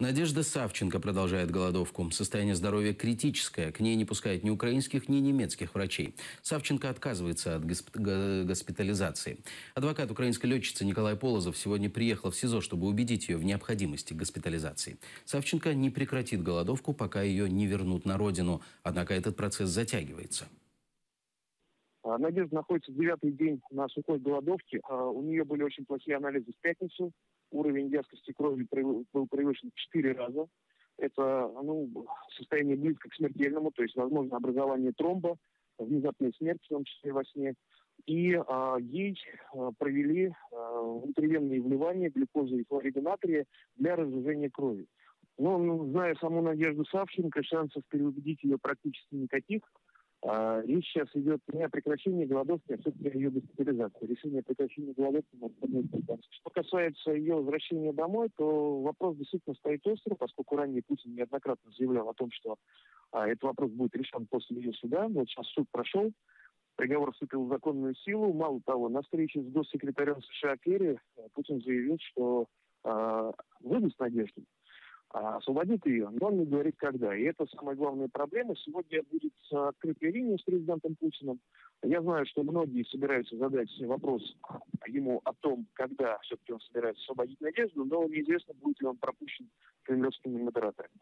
Надежда Савченко продолжает голодовку. Состояние здоровья критическое. К ней не пускают ни украинских, ни немецких врачей. Савченко отказывается от госпитализации. Адвокат украинской летчицы Николай Полозов сегодня приехал в СИЗО, чтобы убедить ее в необходимости госпитализации. Савченко не прекратит голодовку, пока ее не вернут на родину. Однако этот процесс затягивается. Надежда находится 9-й день на сухой голодовке. У нее были очень плохие анализы в пятницу. Уровень вязкости крови был превышен 4 раза. Это состояние близко к смертельному, то есть возможно образование тромба, внезапная смерть, в том числе во сне. И ей провели внутривенные вливания глюкозы и хлорида натрия для разжижения крови. Но, зная саму Надежду Савченко, шансов переубедить ее практически никаких. Речь сейчас идет не о прекращении голодовки, а все-таки о ее госпитализации. Решение о прекращении голодовки может быть. Что касается ее возвращения домой, то вопрос действительно стоит остро, поскольку ранее Путин неоднократно заявлял о том, что этот вопрос будет решен после ее суда. Вот сейчас суд прошел, приговор вступил в законную силу. Мало того, на встрече с госсекретарем США Керри Путин заявил, что выдаст Надежду, освободит ее, но он не говорит когда. И это самая главная проблема. Сегодня будет открытая линия с президентом Путиным. Я знаю, что многие собираются задать вопрос ему о том, когда все-таки он собирается освободить Надежду, но неизвестно, будет ли он пропущен кремлевскими модераторами.